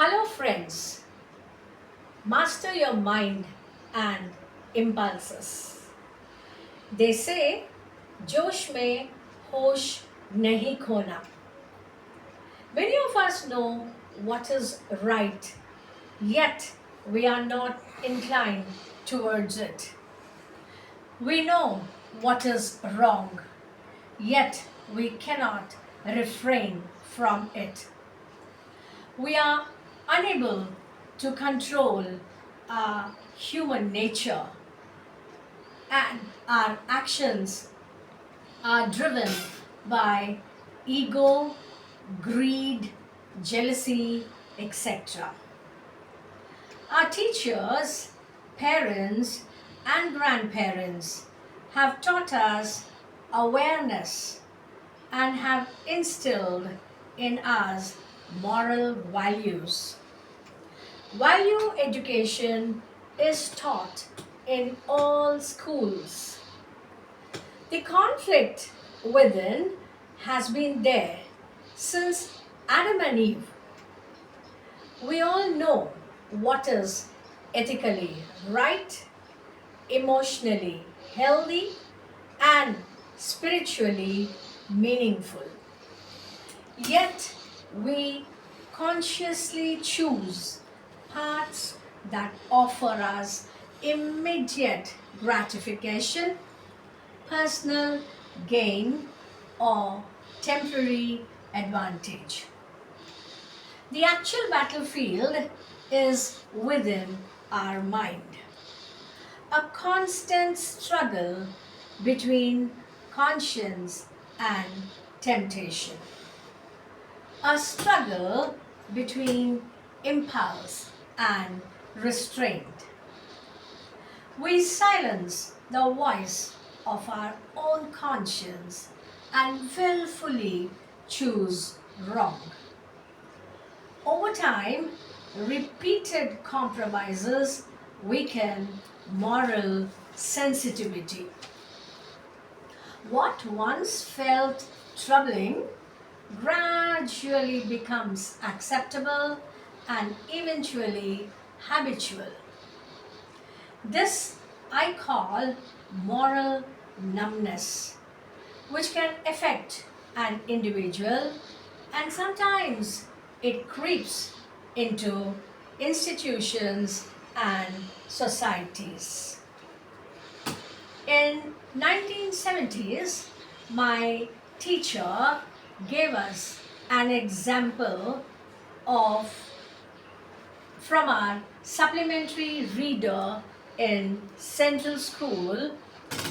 Hello, friends. Master your mind and impulses. They say, जोश में होश नहीं खोना. Many of us know what is right, yet we are not inclined towards it. We know what is wrong, yet we cannot refrain from it. We are unable to control our human nature, and our actions are driven by ego, greed, jealousy, etc. Our teachers, parents, and grandparents have taught us awareness and have instilled in us moral values. Value education is taught in all schools. The conflict within has been there since Adam and Eve. We all know what is ethically right, emotionally healthy, and spiritually meaningful. Yet we consciously choose paths that offer us immediate gratification, personal gain, or temporary advantage. The actual battlefield is within our mind, a constant struggle between conscience and temptation, a struggle between impulse and restraint. We silence the voice of our own conscience and willfully choose wrong. Over time, repeated compromises weaken moral sensitivity. What once felt troubling gradually becomes acceptable and eventually habitual. This I call moral numbness, which can affect an individual, and sometimes it creeps into institutions and societies. In 1970s, my teacher gave us an example of from our supplementary reader in Central School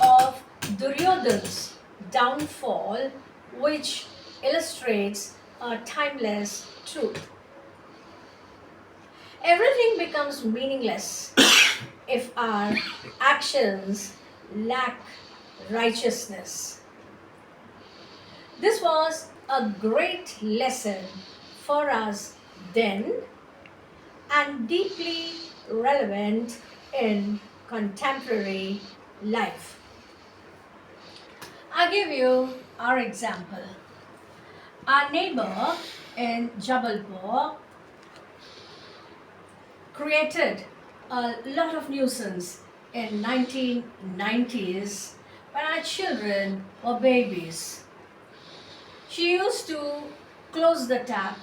of Duryodhan's downfall, which illustrates a timeless truth. Everything becomes meaningless if our actions lack righteousness. This was a great lesson for us then and deeply relevant in contemporary life. I'll give you our example. Our neighbor in Jabalpur created a lot of nuisance in 1990s when our children were babies. She used to close the tap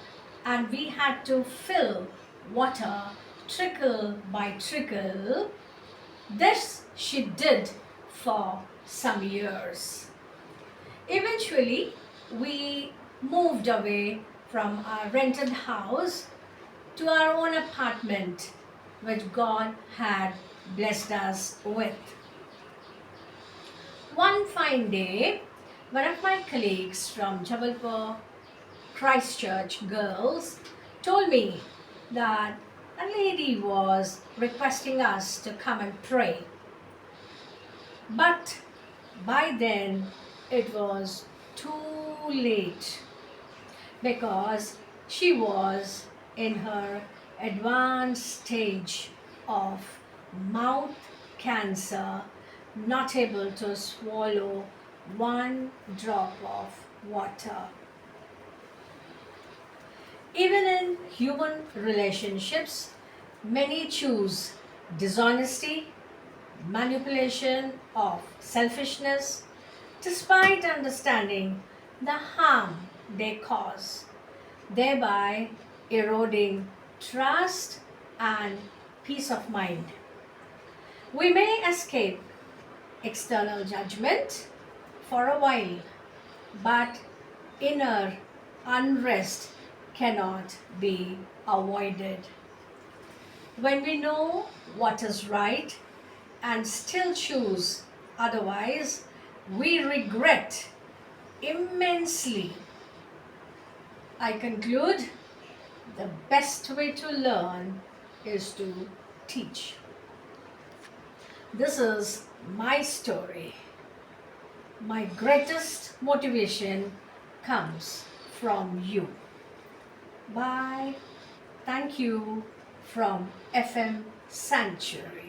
and we had to fill water trickle by trickle. This she did for some years. Eventually, we moved away from our rented house to our own apartment, which God had blessed us with. One fine day, one of my colleagues from Jabalpur Christchurch girls told me that a lady was requesting us to come and pray. But by then it was too late because she was in her advanced stage of mouth cancer, not able to swallow one drop of water. Even in human relationships, many choose dishonesty, manipulation, or selfishness despite understanding the harm they cause, thereby eroding trust and peace of mind. We may escape external judgment for a while, but inner unrest cannot be avoided. When we know what is right and still choose otherwise, we regret immensely. I conclude the best way to learn is to teach. This is my story. My greatest motivation comes from you. Bye. Thank you from FM Sanctuary.